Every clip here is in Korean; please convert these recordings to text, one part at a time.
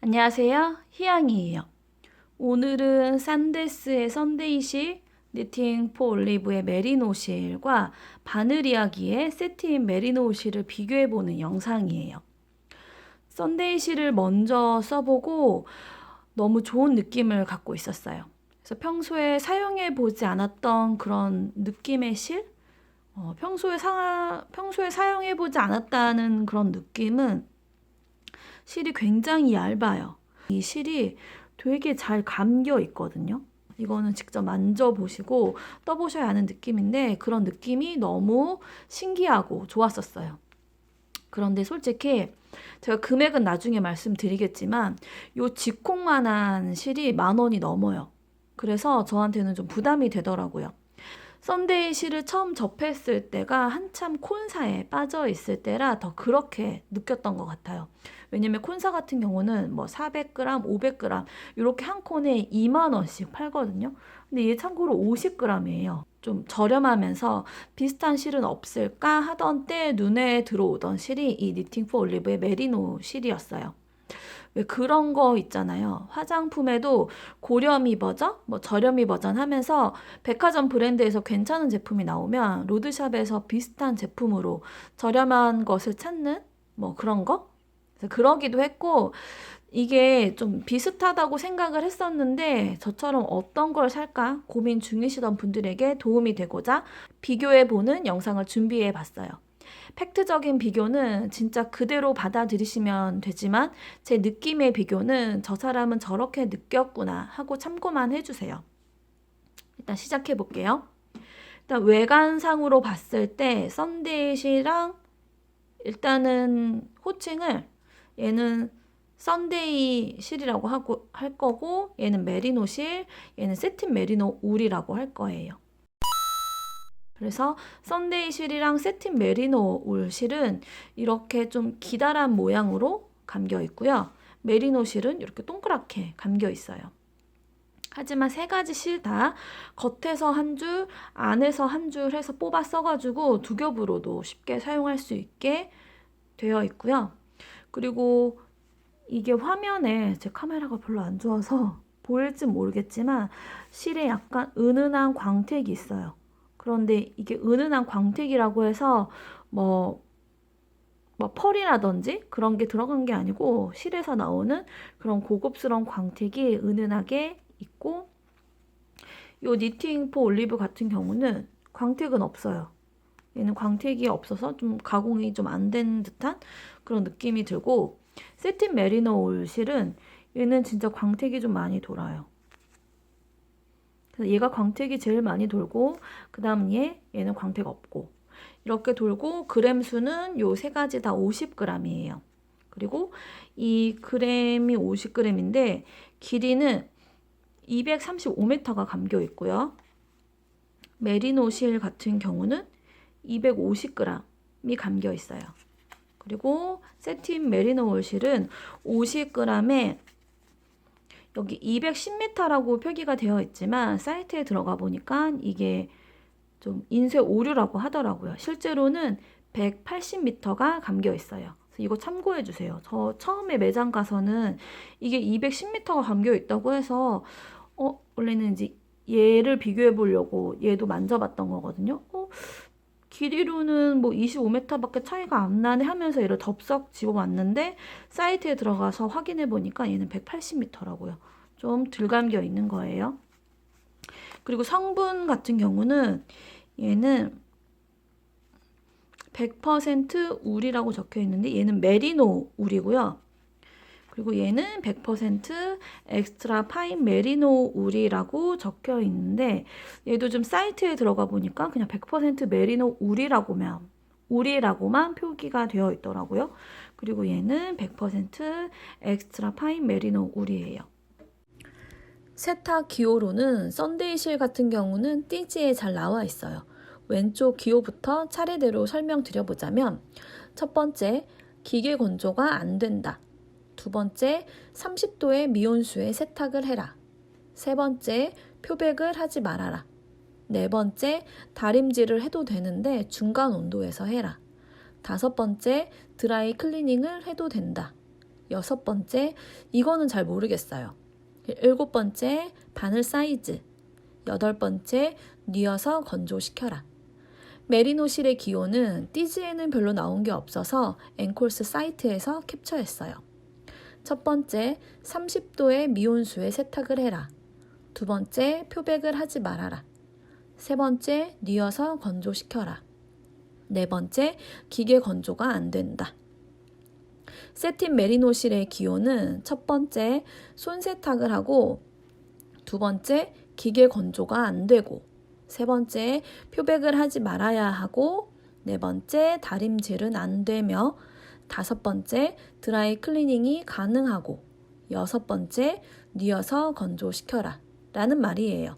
안녕하세요. 희양이에요. 오늘은 산데스의 썬데이실, 니팅 포 올리브의 메리노 실과 바늘 이야기의 세틴 메리노 실을 비교해보는 영상이에요. 썬데이 실을 먼저 써보고 너무 좋은 느낌을 갖고 있었어요. 그래서 평소에 사용해보지 않았던 그런 느낌의 실? 평소에 사용해보지 않았다는 그런 느낌은 실이 굉장히 얇아요. 이 실이 되게 잘 감겨 있거든요. 이거는 직접 만져보시고 떠보셔야 하는 느낌인데 그런 느낌이 너무 신기하고 좋았었어요. 그런데 솔직히 제가 금액은 나중에 말씀드리겠지만 요 지콩만한 실이 10,000원이 넘어요. 그래서 저한테는 좀 부담이 되더라고요. 썬데이 실을 처음 접했을 때가 한참 콘사에 빠져 있을 때라 더 그렇게 느꼈던 것 같아요. 왜냐면 콘사 같은 경우는 뭐 400g, 500g 이렇게 한 콘에 20,000원씩 팔거든요. 근데 얘 참고로 50g이에요. 좀 저렴하면서 비슷한 실은 없을까 하던 때 눈에 들어오던 실이 이 니팅 포 올리브의 메리노 실이었어요. 왜 그런 거 있잖아요. 화장품에도 고렴이 버전, 뭐 저렴이 버전 하면서 백화점 브랜드에서 괜찮은 제품이 나오면 로드샵에서 비슷한 제품으로 저렴한 것을 찾는 뭐 그런 거? 그래서 그러기도 했고 이게 좀 비슷하다고 생각을 했었는데 저처럼 어떤 걸 살까 고민 중이시던 분들에게 도움이 되고자 비교해보는 영상을 준비해 봤어요. 팩트적인 비교는 진짜 그대로 받아들이시면 되지만 제 느낌의 비교는 저 사람은 저렇게 느꼈구나 하고 참고만 해주세요. 일단 시작해 볼게요. 일단 외관상으로 봤을 때 썬데이시랑 일단은 호칭을 얘는 썬데이 실이라고 할 거고 얘는 메리노 실, 얘는 세틴 메리노 울이라고 할 거예요. 그래서 썬데이 실이랑 세틴 메리노 울 실은 이렇게 좀 기다란 모양으로 감겨 있고요. 메리노 실은 이렇게 동그랗게 감겨 있어요. 하지만 세 가지 실 다 겉에서 한 줄, 안에서 한 줄 해서 뽑아 써가지고 두 겹으로도 쉽게 사용할 수 있게 되어 있고요. 그리고 이게 화면에 제 카메라가 별로 안 좋아서 보일지 모르겠지만 실에 약간 은은한 광택이 있어요. 그런데 이게 은은한 광택이라고 해서 뭐 펄이라든지 그런 게 들어간 게 아니고 실에서 나오는 그런 고급스러운 광택이 은은하게 있고 요 니팅 포 올리브 같은 경우는 광택은 없어요. 얘는 광택이 없어서 좀 가공이 좀 안 된 듯한 그런 느낌이 들고 세틴 메리노 울 실은 얘는 진짜 광택이 좀 많이 돌아요. 그래서 얘가 광택이 제일 많이 돌고 그 다음 얘는 광택 없고 이렇게 돌고 그램 수는 요 세 가지 다 50g이에요. 그리고 이 그램이 50g인데 길이는 235m가 감겨 있고요. 메리노 실 같은 경우는 250g이 감겨 있어요. 그리고 세틴 메리노 울 실은 50g에 여기 210m라고 표기가 되어 있지만 사이트에 들어가 보니까 이게 좀 인쇄 오류라고 하더라고요. 실제로는 180m가 감겨 있어요. 그래서 이거 참고해 주세요. 저 처음에 매장 가서는 이게 210m가 감겨 있다고 해서 원래는 이제 얘를 비교해 보려고 얘도 만져봤던 거거든요. 길이로는 뭐 25m밖에 차이가 안 나네 하면서 얘를 덥석 집어봤는데 사이트에 들어가서 확인해 보니까 얘는 180m라고요. 좀 덜 감겨 있는 거예요. 그리고 성분 같은 경우는 얘는 100% 울이라고 적혀 있는데 얘는 메리노 울이고요. 그리고 얘는 100% 엑스트라 파인 메리노 울이라고 적혀 있는데 얘도 좀 사이트에 들어가 보니까 그냥 100% 메리노 울이라고만 표기가 되어 있더라고요. 그리고 얘는 100% 엑스트라 파인 메리노 울이에요. 세탁 기호로는 썬데이 실 같은 경우는 띠지에 잘 나와 있어요. 왼쪽 기호부터 차례대로 설명드려보자면 첫 번째, 기계 건조가 안 된다. 두 번째, 30도의 미온수에 세탁을 해라. 세 번째, 표백을 하지 말아라. 네 번째, 다림질을 해도 되는데 중간 온도에서 해라. 다섯 번째, 드라이 클리닝을 해도 된다. 6번째, 이거는 잘 모르겠어요. 7번째, 바늘 사이즈. 8번째, 뉘어서 건조시켜라. 메리노 실의 기호는 띠지에는 별로 나온 게 없어서 앵콜스 사이트에서 캡처했어요. 첫 번째, 30도의 미온수에 세탁을 해라. 두 번째, 표백을 하지 말아라. 세 번째, 뉘어서 건조시켜라. 네 번째, 기계 건조가 안 된다. 세틴 메리노 실의 기호는 첫 번째, 손 세탁을 하고, 두 번째, 기계 건조가 안 되고, 세 번째, 표백을 하지 말아야 하고, 네 번째, 다림질은 안 되며, 다섯 번째, 드라이 클리닝이 가능하고, 여섯 번째, 뉘어서 건조시켜라 라는 말이에요.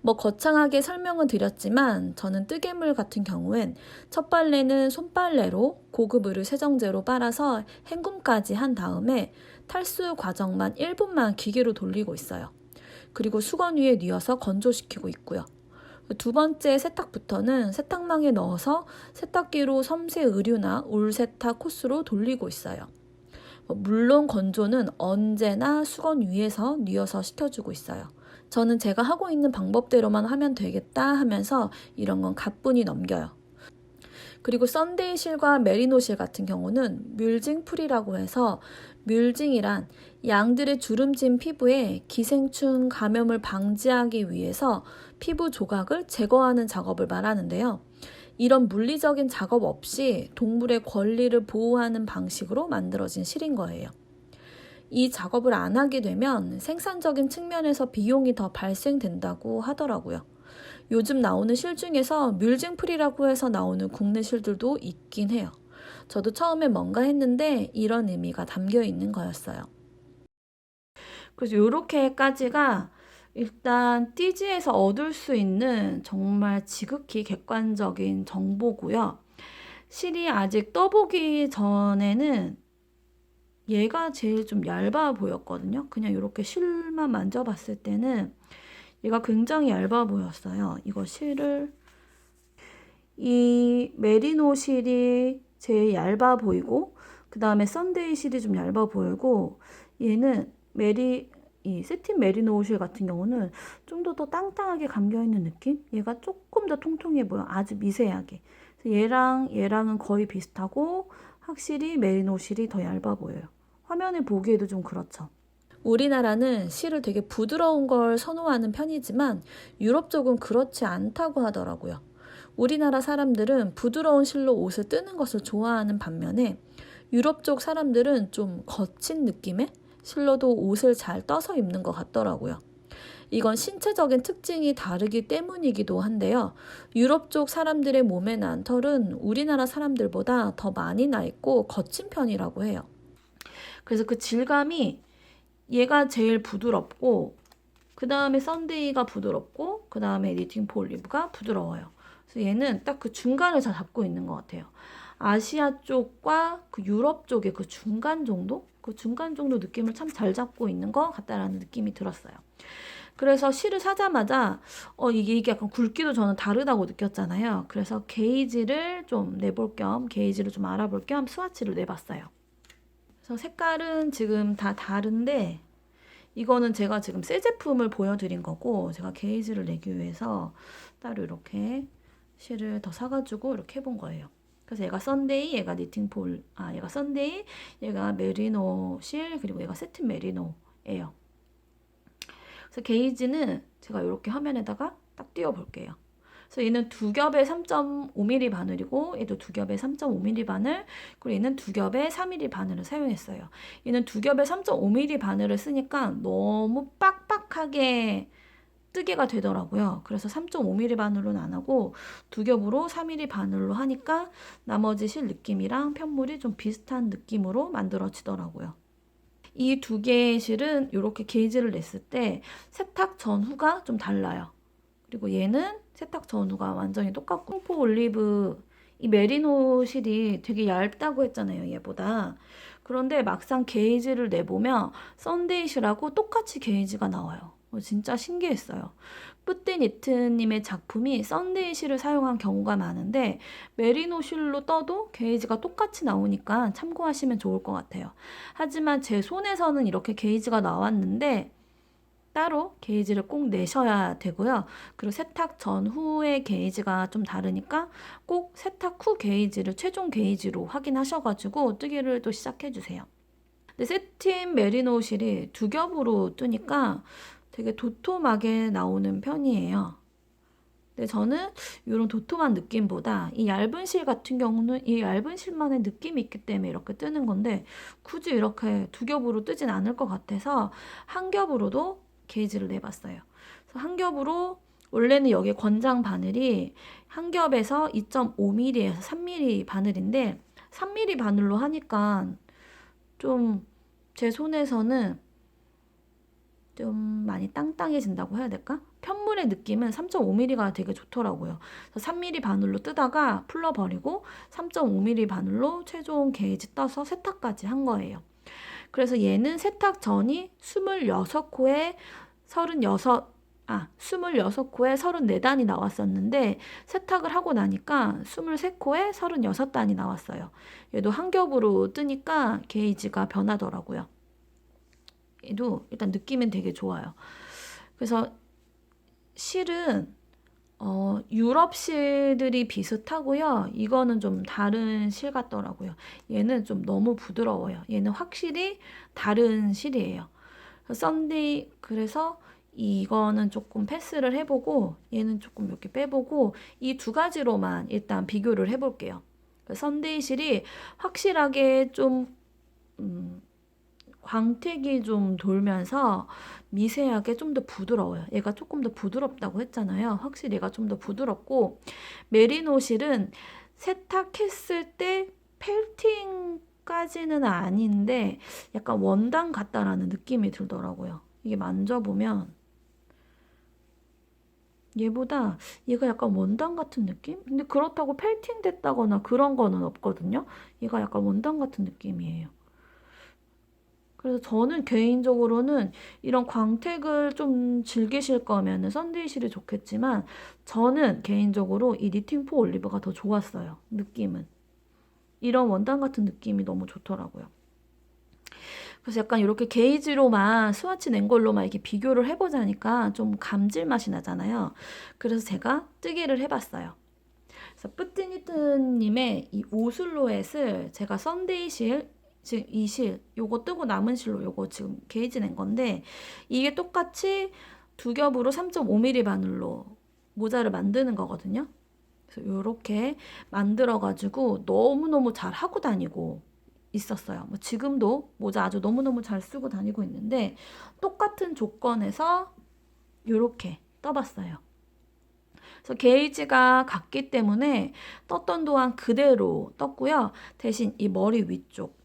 거창하게 설명은 드렸지만 저는 뜨개물 같은 경우엔 첫 빨래는 손빨래로 고급 의류 세정제로 빨아서 헹굼까지 한 다음에 탈수 과정만 1분만 기계로 돌리고 있어요. 그리고 수건 위에 뉘어서 건조시키고 있고요. 두 번째 세탁부터는 세탁망에 넣어서 세탁기로 섬세 의류나 울 세탁 코스로 돌리고 있어요. 물론 건조는 언제나 수건 위에서 뉘어서 시켜주고 있어요. 저는 제가 하고 있는 방법대로만 하면 되겠다 하면서 이런 건 가뿐히 넘겨요. 그리고 썬데이 실과 메리노 실 같은 경우는 뮬징 풀이라고 해서 뮬징이란 양들의 주름진 피부에 기생충 감염을 방지하기 위해서 피부 조각을 제거하는 작업을 말하는데요. 이런 물리적인 작업 없이 동물의 권리를 보호하는 방식으로 만들어진 실인 거예요. 이 작업을 안 하게 되면 생산적인 측면에서 비용이 더 발생된다고 하더라고요. 요즘 나오는 실 중에서 뮬징풀이라고 해서 나오는 국내 실들도 있긴 해요. 저도 처음에 뭔가 했는데 이런 의미가 담겨 있는 거였어요. 그래서 이렇게까지가 일단 띠지에서 얻을 수 있는 정말 지극히 객관적인 정보고요. 실이 아직 떠보기 전에는 얘가 제일 좀 얇아 보였거든요. 그냥 이렇게 실만 만져봤을 때는 얘가 굉장히 얇아 보였어요. 이거 실을 이 메리노 실이 제일 얇아 보이고 그 다음에 썬데이 실이 좀 얇아 보이고 얘는 이 세틴 메리노 실 같은 경우는 좀 더 땅땅하게 감겨있는 느낌? 얘가 조금 더 통통해 보여. 아주 미세하게. 얘랑은 거의 비슷하고 확실히 메리노 실이 더 얇아 보여요. 화면에 보기에도 좀 그렇죠. 우리나라는 실을 되게 부드러운 걸 선호하는 편이지만 유럽 쪽은 그렇지 않다고 하더라고요. 우리나라 사람들은 부드러운 실로 옷을 뜨는 것을 좋아하는 반면에 유럽 쪽 사람들은 좀 거친 느낌의 실로도 옷을 잘 떠서 입는 것 같더라고요. 이건 신체적인 특징이 다르기 때문이기도 한데요. 유럽 쪽 사람들의 몸에 난 털은 우리나라 사람들보다 더 많이 나 있고 거친 편이라고 해요. 그래서 그 질감이 얘가 제일 부드럽고 그 다음에 썬데이가 부드럽고 그 다음에 니팅포 올리브가 부드러워요. 그래서 얘는 딱 그 중간을 잘 잡고 있는 것 같아요. 아시아 쪽과 그 유럽 쪽의 그 중간 정도? 그 중간 정도 느낌을 참 잘 잡고 있는 것 같다라는 느낌이 들었어요. 그래서 실을 사자마자 이게 약간 굵기도 저는 다르다고 느꼈잖아요. 그래서 게이지를 좀 내볼 겸 게이지를 좀 알아볼 겸 스와치를 내봤어요. 그래서 색깔은 지금 다 다른데 이거는 제가 지금 새 제품을 보여드린 거고 제가 게이지를 내기 위해서 따로 이렇게 실을 더 사가지고 이렇게 해본 거예요. 그래서 얘가 썬데이, 얘가 니팅폴, 얘가 썬데이, 얘가 메리노 실, 그리고 얘가 세틴 메리노예요. 그래서 게이지는 제가 이렇게 화면에다가 딱 띄워볼게요. 그래서 얘는 두 겹에 3.5mm 바늘이고 얘도 두 겹에 3.5mm 바늘, 그리고 얘는 두 겹에 4mm 바늘을 사용했어요. 얘는 두 겹에 3.5mm 바늘을 쓰니까 너무 빡빡하게 뜨개가 되더라고요. 그래서 3.5mm 바늘로는 안 하고 두 겹으로 4mm 바늘로 하니까 나머지 실 느낌이랑 편물이 좀 비슷한 느낌으로 만들어지더라고요. 이 두 개의 실은 이렇게 게이지를 냈을 때 세탁 전후가 좀 달라요. 그리고 얘는 세탁 전후가 완전히 똑같고 콩포 올리브 이 메리노 실이 되게 얇다고 했잖아요, 얘보다. 그런데 막상 게이지를 내보면 썬데이 실하고 똑같이 게이지가 나와요. 진짜 신기했어요. 뿌띠니트님의 작품이 썬데이 실을 사용한 경우가 많은데 메리노 실로 떠도 게이지가 똑같이 나오니까 참고하시면 좋을 것 같아요. 하지만 제 손에서는 이렇게 게이지가 나왔는데 따로 게이지를 꼭 내셔야 되고요. 그리고 세탁 전후의 게이지가 좀 다르니까 꼭 세탁 후 게이지를 최종 게이지로 확인하셔가지고 뜨기를 또 시작해주세요. 근데 세틴 메리노 실이 두 겹으로 뜨니까 되게 도톰하게 나오는 편이에요. 근데 저는 이런 도톰한 느낌보다 이 얇은 실 같은 경우는 이 얇은 실만의 느낌이 있기 때문에 이렇게 뜨는 건데 굳이 이렇게 두 겹으로 뜨진 않을 것 같아서 한 겹으로도 게이지를 내봤어요. 그래서 한 겹으로 원래는 여기 권장 바늘이 한 겹에서 2.5mm에서 3mm 바늘인데 3mm 바늘로 하니까 좀 제 손에서는 좀 많이 땅땅해진다고 해야 될까? 편물의 느낌은 3.5mm가 되게 좋더라고요. 그래서 3mm 바늘로 뜨다가 풀러버리고 3.5mm 바늘로 최종 게이지 떠서 세탁까지 한 거예요. 그래서 얘는 세탁 전이 26코에 26코에 34단이 나왔었는데 세탁을 하고 나니까 23코에 36단이 나왔어요. 얘도 한 겹으로 뜨니까 게이지가 변하더라고요. 얘도 일단 느낌은 되게 좋아요. 그래서 실은 유럽 실들이 비슷하고요. 이거는 좀 다른 실 같더라고요. 얘는 좀 너무 부드러워요. 얘는 확실히 다른 실이에요. 썬데이 그래서 이거는 조금 패스를 해보고 얘는 조금 이렇게 빼보고 이 두 가지로만 일단 비교를 해볼게요. 썬데이 실이 확실하게 좀 광택이 좀 돌면서 미세하게 좀 더 부드러워요. 얘가 조금 더 부드럽다고 했잖아요. 확실히 얘가 좀 더 부드럽고 메리노 실은 세탁했을 때 펠팅까지는 아닌데 약간 원단 같다라는 느낌이 들더라고요. 이게 만져보면 얘보다 얘가 약간 원단 같은 느낌? 근데 그렇다고 펠팅 됐다거나 그런 거는 없거든요. 얘가 약간 원단 같은 느낌이에요. 그래서 저는 개인적으로는 이런 광택을 좀 즐기실 거면은 썬데이 실이 좋겠지만 저는 개인적으로 이 니팅포 올리브가 더 좋았어요. 느낌은. 이런 원단 같은 느낌이 너무 좋더라고요. 그래서 약간 이렇게 게이지로만 스와치 낸 걸로만 이렇게 비교를 해보자니까 좀 감질맛이 나잖아요. 그래서 제가 뜨개를 해봤어요. 그래서 뿌띠니트님의 이 오슬로엣을 제가 썬데이 실, 지금 이 실, 요거 뜨고 남은 실로 요거 지금 게이지 낸 건데 이게 똑같이 두 겹으로 3.5mm 바늘로 모자를 만드는 거거든요. 그래서 요렇게 만들어가지고 너무너무 잘 하고 다니고 있었어요. 뭐 지금도 모자 아주 너무너무 잘 쓰고 다니고 있는데 똑같은 조건에서 요렇게 떠봤어요. 그래서 게이지가 같기 때문에 떴던 동안 그대로 떴고요. 대신 이 머리 위쪽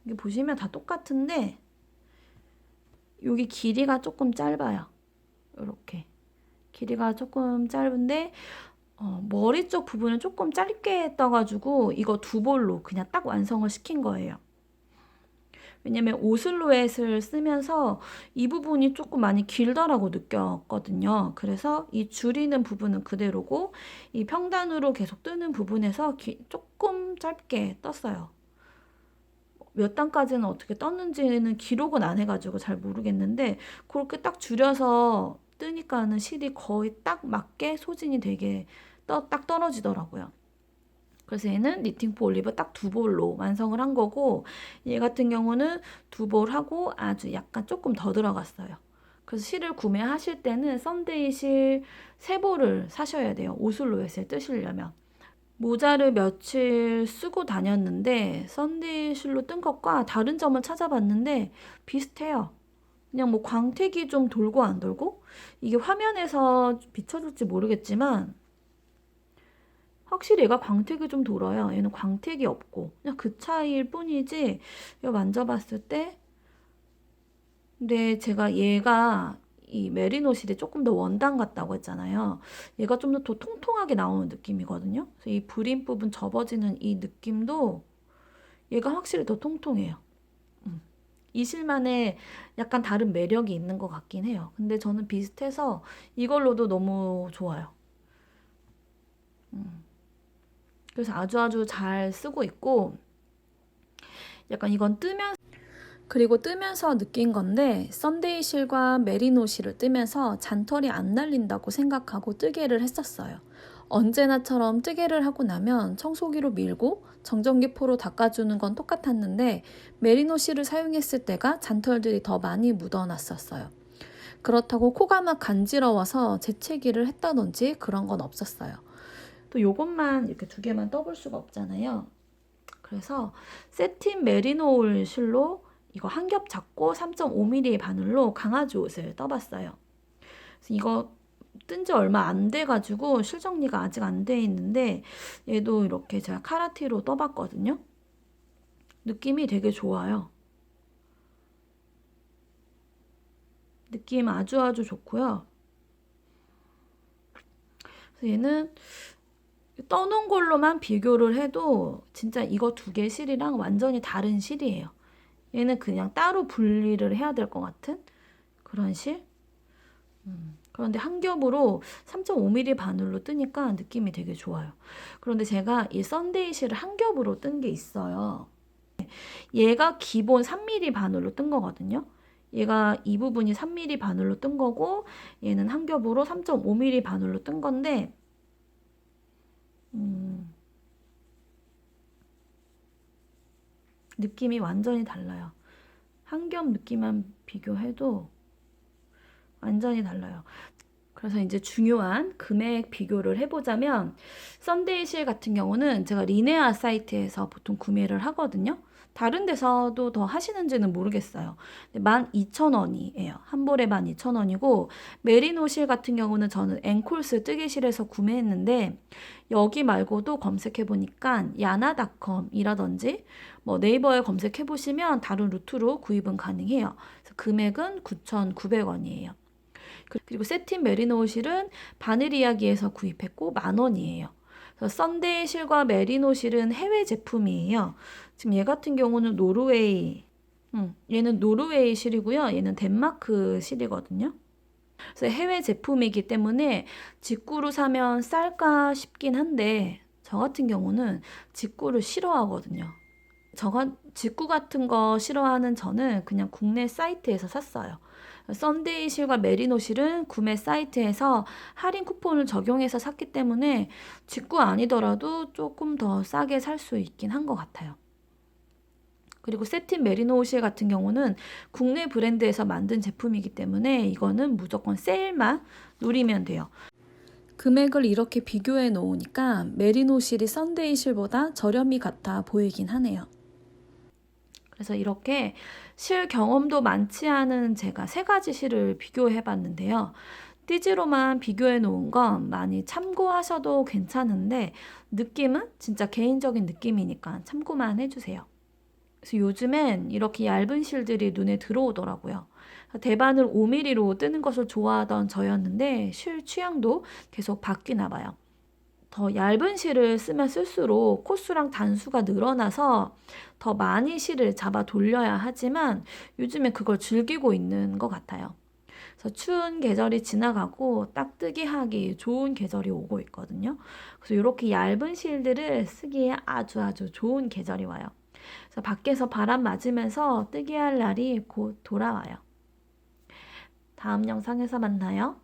이게 보시면 다 똑같은데 여기 길이가 조금 짧아요. 이렇게 길이가 조금 짧은데 머리 쪽 부분은 조금 짧게 떠가지고 이거 두 볼로 그냥 딱 완성을 시킨 거예요. 왜냐면 오슬로엣을 쓰면서 이 부분이 조금 많이 길다라고 느꼈거든요. 그래서 이 줄이는 부분은 그대로고 이 평단으로 계속 뜨는 부분에서 조금 짧게 떴어요. 몇 단까지는 어떻게 떴는지는 기록은 안 해가지고 잘 모르겠는데 그렇게 딱 줄여서 뜨니까는 실이 거의 딱 맞게 소진이 되게 딱 떨어지더라고요. 그래서 얘는 니팅포 올리브 딱 두 볼로 완성을 한 거고 얘 같은 경우는 두 볼 하고 아주 약간 조금 더 들어갔어요. 그래서 실을 구매하실 때는 썬데이 실 세 볼을 사셔야 돼요. 오슬로엣을 뜨시려면. 모자를 며칠 쓰고 다녔는데 썬데이 실로 뜬 것과 다른 점을 찾아봤는데 비슷해요. 그냥 뭐 광택이 좀 돌고 안 돌고 이게 화면에서 비춰질지 모르겠지만 확실히 얘가 광택이 좀 돌아요. 얘는 광택이 없고 그냥 그 차이일 뿐이지 이거 만져봤을 때 근데 제가 얘가 이 메리노 실이 조금 더 원단 같다고 했잖아요. 얘가 좀 더 통통하게 나오는 느낌이거든요. 그래서 이 브림 부분 접어지는 이 느낌도 얘가 확실히 더 통통해요. 이 실만의 약간 다른 매력이 있는 것 같긴 해요. 근데 저는 비슷해서 이걸로도 너무 좋아요. 그래서 아주 잘 쓰고 있고, 약간 이건 그리고 뜨면서 느낀 건데, 썬데이 실과 메리노 실을 뜨면서 잔털이 안 날린다고 생각하고 뜨개를 했었어요. 언제나처럼 뜨개를 하고 나면 청소기로 밀고 정전기 포로 닦아주는 건 똑같았는데, 메리노 실을 사용했을 때가 잔털들이 더 많이 묻어났었어요. 그렇다고 코가 막 간지러워서 재채기를 했다든지 그런 건 없었어요. 또 요것만 이렇게 두 개만 떠볼 수가 없잖아요. 그래서 세틴 메리노 실로 이거 한 겹 잡고 3.5mm 바늘로 강아지 옷을 떠봤어요. 그래서 이거 뜬 지 얼마 안 돼가지고 실 정리가 아직 안 돼 있는데, 얘도 이렇게 제가 카라티로 떠봤거든요. 느낌이 되게 좋아요. 느낌 아주 좋고요. 그래서 얘는 떠놓은 걸로만 비교를 해도 진짜 이거 두 개 실이랑 완전히 다른 실이에요. 얘는 그냥 따로 분리를 해야 될 것 같은 그런 실. 그런데 한 겹으로 3.5mm 바늘로 뜨니까 느낌이 되게 좋아요. 그런데 제가 이 썬데이 실을 한 겹으로 뜬 게 있어요. 얘가 기본 3mm 바늘로 뜬 거거든요. 얘가 이 부분이 3mm 바늘로 뜬 거고, 얘는 한 겹으로 3.5mm 바늘로 뜬 건데, 느낌이 완전히 달라요. 한 겹 느낌만 비교해도 완전히 달라요. 그래서 이제 중요한 금액 비교를 해보자면, 썬데이 실 같은 경우는 제가 리네아 사이트에서 보통 구매를 하거든요. 다른 데서도 더 하시는지는 모르겠어요. 12,000원이에요. 한 볼에 12,000원이고, 메리노 실 같은 경우는 저는 앵콜스 뜨개실에서 구매했는데, 여기 말고도 검색해보니까 야나닷컴이라든지 뭐 네이버에 검색해보시면 다른 루트로 구입은 가능해요. 그래서 금액은 9,900원이에요. 그리고 세틴 메리노 실은 바늘 이야기에서 구입했고 10,000원이에요. 썬데이 실과 메리노 실은 해외 제품이에요. 지금 얘 같은 경우는 노르웨이, 얘는 노르웨이 실이고요. 얘는 덴마크 실이거든요. 그래서 해외 제품이기 때문에 직구로 사면 쌀까 싶긴 한데, 저 같은 경우는 직구를 싫어하거든요. 직구 같은 거 싫어하는 저는 그냥 국내 사이트에서 샀어요. 썬데이 실과 메리노 실은 구매 사이트에서 할인 쿠폰을 적용해서 샀기 때문에 직구 아니더라도 조금 더 싸게 살 수 있긴 한 것 같아요. 그리고 세틴 메리노 실 같은 경우는 국내 브랜드에서 만든 제품이기 때문에 이거는 무조건 세일만 누리면 돼요. 금액을 이렇게 비교해 놓으니까 메리노 실이 썬데이 실보다 저렴이 같아 보이긴 하네요. 그래서 이렇게 실 경험도 많지 않은 제가 3가지 실을 비교해 봤는데요. 띠지로만 비교해 놓은 건 많이 참고하셔도 괜찮은데, 느낌은 진짜 개인적인 느낌이니까 참고만 해주세요. 그래서 요즘엔 이렇게 얇은 실들이 눈에 들어오더라고요. 대바늘 5mm로 뜨는 것을 좋아하던 저였는데 실 취향도 계속 바뀌나 봐요. 더 얇은 실을 쓰면 쓸수록 코수랑 단수가 늘어나서 더 많이 실을 잡아 돌려야 하지만 요즘에 그걸 즐기고 있는 것 같아요. 그래서 추운 계절이 지나가고 딱 뜨기 하기 좋은 계절이 오고 있거든요. 그래서 이렇게 얇은 실들을 쓰기에 아주 좋은 계절이 와요. 그래서 밖에서 바람 맞으면서 뜨기 할 날이 곧 돌아와요. 다음 영상에서 만나요.